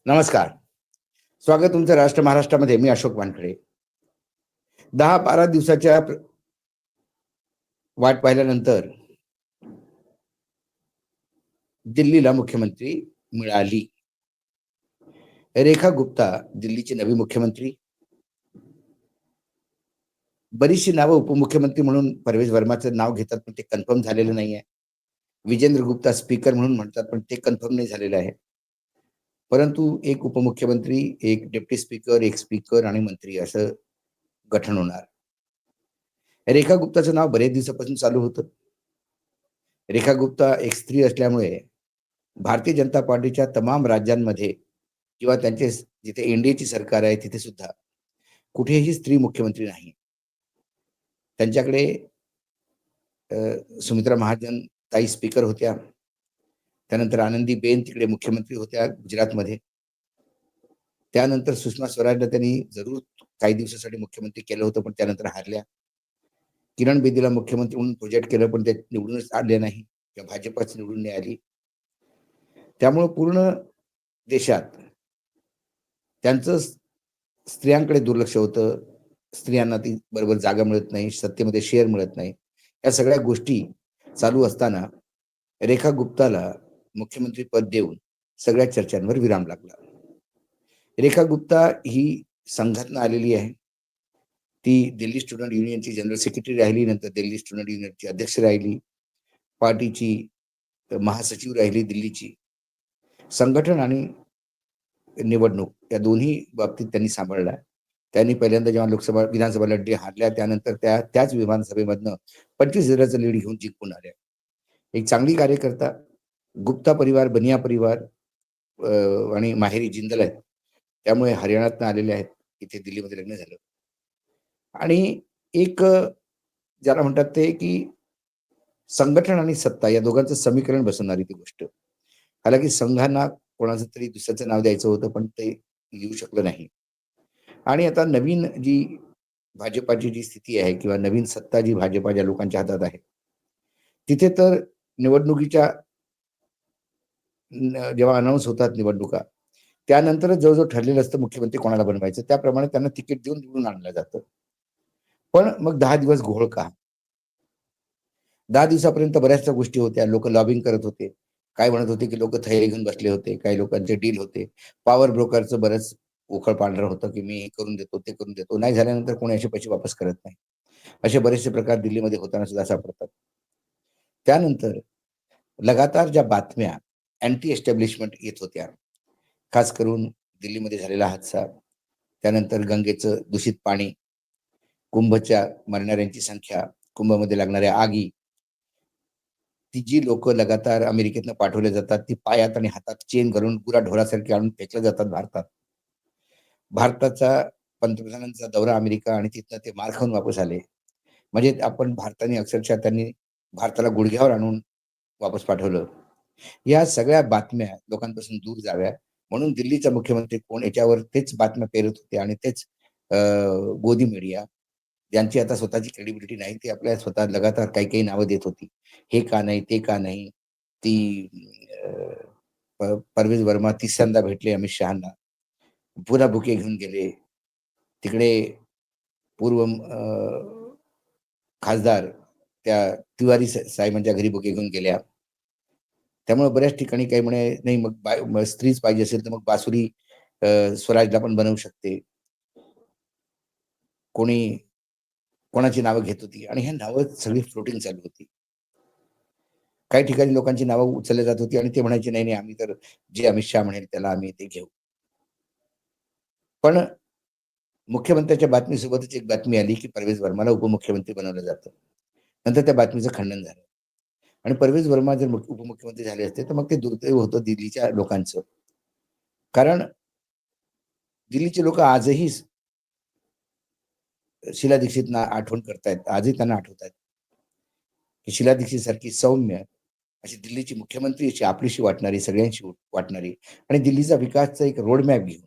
नमस्कार. स्वागत तुमचं राष्ट्र महाराष्ट्रामध्ये. मी अशोक वानखडे. 10-12 दिवसाच्या वाट पाहिल्यानंतर दिल्लीला मुख्यमंत्री मिळाली. रेखा गुप्ता दिल्लीची नवी मुख्यमंत्री. बरीचशी नावं उपमुख्यमंत्री म्हणून परवेज वर्माचं नाव घेतात, पण ते कन्फर्म झालेलं नाहीये. विजेंद्र गुप्ता स्पीकर म्हणून म्हणतात, पण ते कन्फर्म नाही झालेलं आहे. परंतु एक उपमुख्यमंत्री, एक डेप्टी स्पीकर, एक स्पीकर आणि मंत्री असं गठन होणार. रेखा गुप्ताचं नाव बरेच दिवसापासून चालू होतं. रेखा गुप्ता एक स्त्री असल्यामुळे भारतीय जनता पार्टीच्या तमाम राज्यांमध्ये किंवा त्यांचे जिथे एनडीएची सरकार आहे तिथे सुद्धा कुठेही स्त्री मुख्यमंत्री नाही. त्यांच्याकडे सुमित्रा महाजन ताई स्पीकर होत्या. त्यानंतर आनंदीबेन तिकडे मुख्यमंत्री होत्या गुजरातमध्ये. त्यानंतर सुषमा स्वराजला त्यांनी जरूर काही दिवसासाठी मुख्यमंत्री केलं होतं, पण त्यानंतर हारल्या. किरण बेदीला मुख्यमंत्री म्हणून प्रोजेक्ट केलं, पण ते निवडूनच आले नाही किंवा भाजपच निवडून नाही आली. त्यामुळे पूर्ण देशात त्यांचं स्त्रियांकडे दुर्लक्ष होतं. स्त्रियांना ती बरोबर जागा मिळत नाही, सत्तेमध्ये शेअर मिळत नाही. या सगळ्या गोष्टी चालू असताना रेखा गुप्ताला मुख्यमंत्री पद देऊन सगळ्या चर्चांवर विराम लागला. रेखा गुप्ता ही संघातनं आलेली आहे. ती दिल्ली स्टुडंट युनियनची जनरल सेक्रेटरी राहिली, नंतर दिल्ली स्टुडंट युनियनची अध्यक्ष राहिली, पार्टीची महासचिव राहिली दिल्लीची. संघटन आणि निवडणूक या दोन्ही बाबतीत त्यांनी सांभाळला. त्यांनी पहिल्यांदा जेव्हा लोकसभा विधानसभा लढली, हारल्या, त्यानंतर त्याच विधानसभेमधनं 25,000चं लीड घेऊन जिंकून आल्या. एक चांगली कार्यकर्ता. गुप्ता परिवार, बनिया परिवार आणि माहेरी जिंदल आहेत, त्यामुळे हरियाणातनं आलेले आहेत. इथे दिल्लीमध्ये लग्न झालं. आणि एक ज्याला म्हणतात ते की संघटन आणि सत्ता या दोघांचं समीकरण बसवणारी ती गोष्ट. हालाकी संघांना कोणाचं तरी दुसऱ्याचं नाव द्यायचं होतं, पण ते येऊ शकलं नाही. आणि आता नवीन जी भाजपाची जी स्थिती आहे किंवा नवीन सत्ता जी भाजपा ज्या लोकांच्या हातात आहे, तिथे तर निवडणुकीच्या जेव्हा अनाऊन्स होतात निवडणुका, त्यानंतरच जवळजवळ ठरलेलं असतं मुख्यमंत्री कोणाला बनवायचं. त्याप्रमाणे त्यांना तिकीट देऊन निवडून आणलं जातं. पण मग 10 दिवस घोळ का? 10 दिवसापर्यंत बऱ्याचशा गोष्टी होत्या. लोक लॉबिंग करत होते. काय म्हणत होते की लोक थैली घेऊन बसले होते. काही लोकांचे डील होते. पॉवर ब्रोकरचं बरंच उखळ पांढरं होतं की मी हे करून देतो, ते करून देतो. नाही झाल्यानंतर कोणी असे पैसे वापस करत नाही. असे बरेचसे प्रकार दिल्लीमध्ये होताना सुद्धा सापडतात. त्यानंतर लगातार ज्या बातम्या अँटी एस्टॅब्लिशमेंट येत होत्या, खास करून दिल्लीमध्ये झालेला हादसा, त्यानंतर गंगेचं दूषित पाणी, कुंभच्या मरणाऱ्यांची संख्या, कुंभमध्ये लागणाऱ्या आगी, ती जी लोक लगातार अमेरिकेतनं पाठवले जातात, ती पायात आणि हातात चेन घालून गुराढोरासारखी आणून फेकले जातात भारतात. भारताचा पंतप्रधानांचा दौरा अमेरिका आणि तिथनं ते मार खाऊन वापस आले. म्हणजे आपण भारताने अक्षरशः त्यांनी भारताला गुडघ्यावर आणून वापस पाठवलं. या सगळ्या बातम्या लोकांपासून दूर जाव्या म्हणून दिल्लीचा मुख्यमंत्री कोण याच्यावर तेच बातम्या पेरत होते आणि तेच गोदी मीडिया, ज्यांची आता स्वतःची क्रेडिबिलिटी नाही, ती आपल्या स्वतः लगातार काही काही नावं देत होती. हे का नाही, ते का नाही. ती परवेज वर्मा तिसऱ्यांदा भेटले अमित शहांना, पुन्हा बुके घेऊन गेले. तिकडे पूर्व खासदार त्या तिवारी साहेबांच्या घरी बुके घेऊन गेल्या. त्यामुळे बऱ्याच ठिकाणी काही म्हणे नाही, मग स्त्रीच पाहिजे असेल तर मग बासुरी स्वराजला पण बनवू शकते. कोणी कोणाची नावं घेत होती आणि ह्या नावं सगळी फ्लोटिंग चालू होती. काही ठिकाणी लोकांची नावं उचलली जात होती आणि ते म्हणायचे नाही नाही, आम्ही तर जे अमित शहा म्हणेल त्याला आम्ही ते घेऊ. पण मुख्यमंत्र्याच्या बातमीसोबतच एक बातमी आली की परवेज वर्माला उपमुख्यमंत्री बनवलं जातं. नंतर त्या बातमीचं खंडन झालं आणि परवेज वर्मा जर उपमुख्यमंत्री झाले असते तर मग ते दुर्दैव होतं दिल्लीच्या लोकांचं. कारण दिल्लीचे लोक आजही शीला दीक्षितना आठवण करतायत. आजही त्यांना आठवत आहेत की शीला दीक्षित सारखी सौम्य अशी दिल्लीची मुख्यमंत्री अशी आपलीशी वाटणारी, सगळ्यांशी वाटणारी आणि दिल्लीचा विकासचा एक रोडमॅप घेऊन,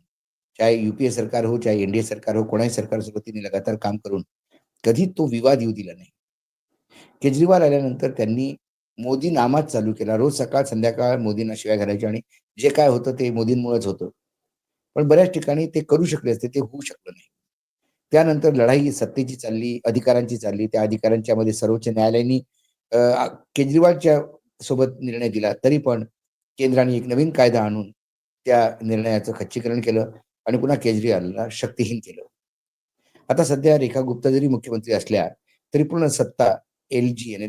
चाहे यूपीए सरकार हो, चाहे एनडीए सरकार हो, कोणाही सरकारसोबत तिने लगातार काम करून कधी तो विवाद येऊ दिला नाही. केजरीवाल आल्यानंतर त्यांनी मोदी नामाच चालू केला. रोज सकाळ संध्याकाळ मोदींना शिव्या घालायच्या आणि जे काय होतं ते मोदींमुळेच होतं. पण बऱ्याच ठिकाणी ते करू शकले असते, ते होऊ शकलं नाही. त्यानंतर लढाई सत्तेची चालली, अधिकारांची चालली. त्या अधिकारांच्यामध्ये सर्वोच्च न्यायालयाने केजरीवालच्या सोबत निर्णय दिला. तरी पण केंद्राने एक नवीन कायदा आणून त्या निर्णयाचं खच्चीकरण केलं आणि पुन्हा केजरीवालला शक्तिहीन केलं. आता सध्या रेखा गुप्ता जरी मुख्यमंत्री असल्या, तरी पूर्ण सत्ता एल-जी आणि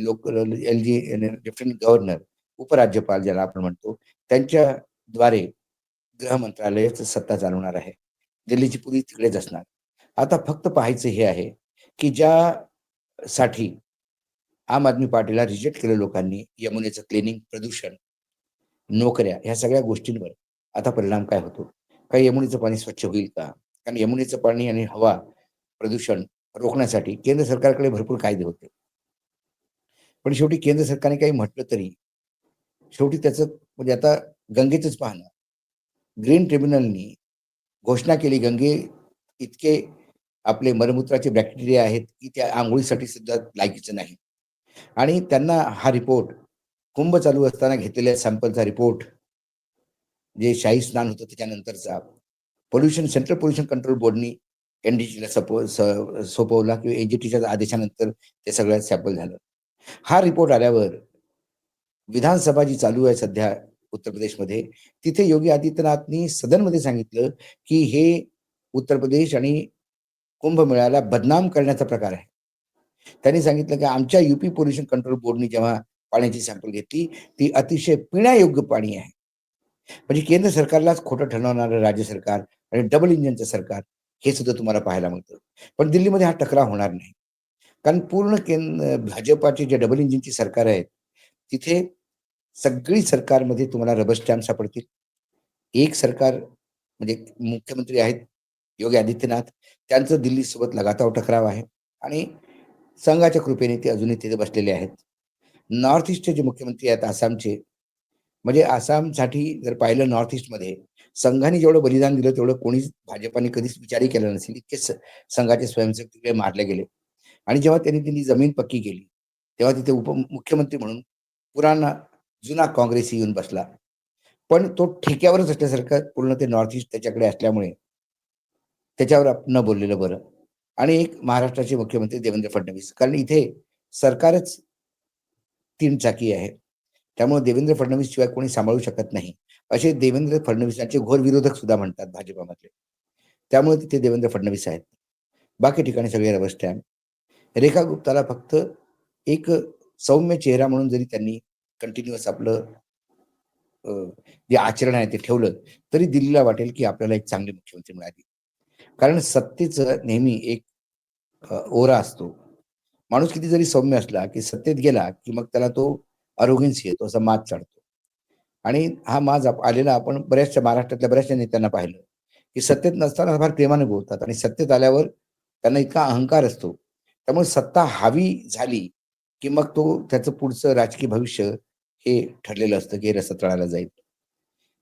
एल-जी लेफ्टनंट गव्हर्नर, उपराज्यपाल ज्याला आपण म्हणतो, त्यांच्याद्वारे गृह मंत्रालयाची सत्ता चालवणार आहे. दिल्लीची पोलीस तिकडेच असणार. आता फक्त पाहायचं हे आहे, की ज्यासाठी आम आदमी पार्टीला रिजेक्ट केलं लोकांनी, यमुनेचं क्लिनिंग, प्रदूषण, नोकऱ्या ह्या सगळ्या गोष्टींवर आता परिणाम काय होतो? काही यमुनेचं पाणी स्वच्छ होईल का? कारण यमुनेचं पाणी आणि हवा प्रदूषण रोखण्यासाठी केंद्र सरकारकडे भरपूर कायदे होते. पण शेवटी केंद्र सरकारने काही म्हटलं तरी शेवटी त्याचं म्हणजे आता गंगेचंच पहा ना. ग्रीन ट्रिब्युनलनी घोषणा केली गंगे इतके आपले मलमूत्राचे बॅक्टेरिया आहेत, की त्या अंघोळीसाठी सुद्धा लायकीचं नाही. आणि त्यांना हा रिपोर्ट कुंभ चालू असताना घेतलेल्या सॅम्पलचा रिपोर्ट, जे शाही स्नान होतं त्याच्यानंतरचा, सेंट्रल पोल्युशन कंट्रोल बोर्डनी एनजीटीला सोपवला किंवा एनजीटीच्या आदेशानंतर ते सगळं सॅम्पल झालं. हा रिपोर्ट आल्यावर विधानसभा जी चालू आहे सध्या उत्तर प्रदेशमध्ये, तिथे योगी आदित्यनाथनी सदनमध्ये सांगितलं, की हे उत्तर प्रदेश आणि कुंभमेळ्याला बदनाम करण्याचा प्रकार आहे. त्यांनी सांगितलं, की आमच्या यूपी पोल्युशन कंट्रोल बोर्डनी जेव्हा पाण्याची सॅम्पल घेतली, ती अतिशय पिण्यायोग्य पाणी आहे. म्हणजे केंद्र सरकारलाच खोटं ठरवणारं राज्य सरकार आणि डबल इंजिनचं सरकार, हे सुद्धा तुम्हाला पाहायला मिळतं. पण दिल्लीमध्ये हा टकराव होणार नाही. कारण पूर्ण भाजपाची जे डबल इंजिनची सरकार आहेत, तिथे सगळी सरकारमध्ये तुम्हाला रबर स्टॅम्प सापडतील. एक सरकार म्हणजे मुख्यमंत्री आहेत योगी आदित्यनाथ, त्यांचं दिल्लीसोबत लगातार टकराव आहे आणि संघाच्या कृपेने ते अजूनही तिथे बसलेले आहेत. नॉर्थ ईस्टचे जे मुख्यमंत्री आहेत आसामचे, म्हणजे आसामसाठी जर पाहिलं नॉर्थ ईस्टमध्ये संघाने जेवढं बलिदान दिलं तेवढं कोणीच भाजपाने कधीच विचारही केला नसेल. इतके संघाचे स्वयंसेवक तिकडे मारले गेले. आणि जेव्हा त्यांनी त्यांनी जमीन पक्की केली, तेव्हा तिथे उपमुख्यमंत्री म्हणून पुराणा जुना काँग्रेसी येऊन बसला. पण तो ठेक्यावरच असल्यासारखं पूर्ण ते नॉर्थ ईस्ट त्याच्याकडे असल्यामुळे त्याच्यावर न बोललेलं बरं. आणि एक महाराष्ट्राचे मुख्यमंत्री देवेंद्र फडणवीस, कारण इथे सरकारच 3 चाकी आहे. त्यामुळे देवेंद्र फडणवीस शिवाय कोणी सांभाळू शकत नाही. असे देवेंद्र फडणवीसांचे घोर विरोधक सुद्धा म्हणतात भाजपामधले. त्यामुळे तिथे देवेंद्र फडणवीस आहेत. बाकी ठिकाणी सगळे रबर स्टॅम्प. रेखा गुप्ताला फक्त एक सौम्य चेहरा म्हणून जरी त्यांनी कंटिन्युअस आपलं जे आचरण आहे ते ठेवलं, तरी दिल्लीला वाटेल की आपल्याला एक चांगली मुख्यमंत्री मिळाली. कारण सत्तेचं नेहमी एक ओरा असतो. माणूस किती जरी सौम्य असला, की सत्तेत गेला, की मग त्याला तो अरोगन्सी येतो, असा माज चढतो. आणि हा माज आलेला आपण बऱ्याचशा महाराष्ट्रातल्या बऱ्याचशा नेत्यांना पाहिलं, की सत्तेत नसताना फार प्रेमाने बोलतात आणि सत्तेत आल्यावर त्यांना इतका अहंकार असतो. त्यामुळे सत्ता हवी झाली, की मग तो त्याचं पुढचं राजकीय भविष्य हे ठरलेलं असतं, की हे रस्ता तळाला जाईल.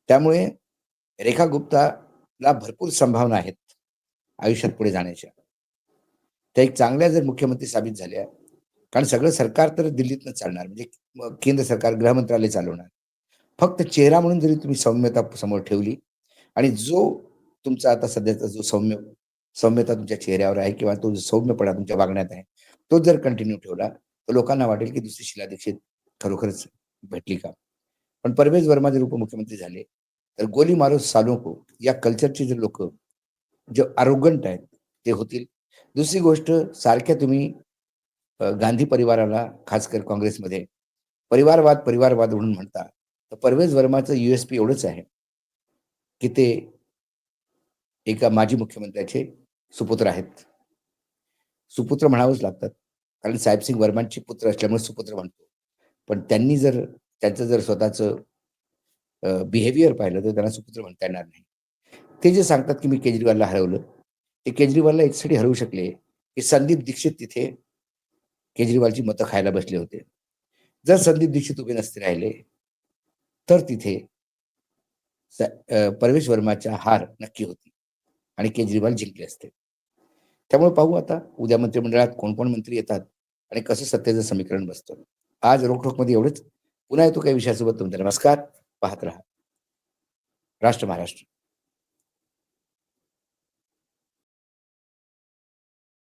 त्यामुळे रेखा गुप्ताला भरपूर संभावना आहेत आयुष्यात पुढे जाण्याच्या. त्या एक चांगल्या जर मुख्यमंत्री साबित झाल्या, कारण सगळं सरकार तर दिल्लीतनं चालणार, म्हणजे केंद्र सरकार गृह मंत्रालय चालवणार. फक्त चेहरा म्हणून जरी तुम्ही सौम्यता समोर ठेवली आणि जो तुमचा आता सध्याचा जो सौम्यता तुमच्या चेहऱ्यावर आहे किंवा तो जो सौम्यपणा तुमच्या वागण्यात आहे, तो जर कंटिन्यू ठेवला, तर लोकांना वाटेल की दुसरी शीला दीक्षित खरोखरच भेटली का? पण परवेज वर्मा जर उपमुख्यमंत्री झाले, तर गोली मारो सालों को या कल्चरचे जे लोकं जे अरोगंट आहेत, ते होतील. दुसरी गोष्ट सारख्या तुम्ही गांधी परिवाराला खासकर काँग्रेसमध्ये परिवारवाद, परिवारवाद म्हणून म्हणता. तर परवेज वर्माचं यू-एस-पी एवढंच आहे, की ते एका माजी मुख्यमंत्र्याचे सुपुत्र आहेत. सुपुत्र म्हणावंच लागतात. कारण साहेबसिंग वर्मांचे पुत्र असल्यामुळे सुपुत्र म्हणतो. पण त्यांनी जर त्यांचं जर स्वतःचं बिहेवियर पाहिलं तर त्यांना सुपुत्र म्हणता येणार नाही. ते जे सांगतात, की मी केजरीवालला हरवलं. ते केजरीवालला याच्यासाठी हरवू शकले, की संदीप दीक्षित तिथे केजरीवालची मतं खायला बसले होते. जर संदीप दीक्षित उभे नसते राहिले, तर तिथे परवेश वर्माचा हार नक्की होती आणि केजरीवाल जिंकले असते. त्यामुळे पाहू आता उद्या मंत्रिमंडळात कोण-कोण मंत्री येतात आणि कसं सत्तेचं समीकरण बसतं. आज रोखोकमध्ये एवढंच. पुन्हा येतो काही विषयासोबत तुमचा नमस्कार. पाहत रहा. राष्ट्र महाराष्ट्र.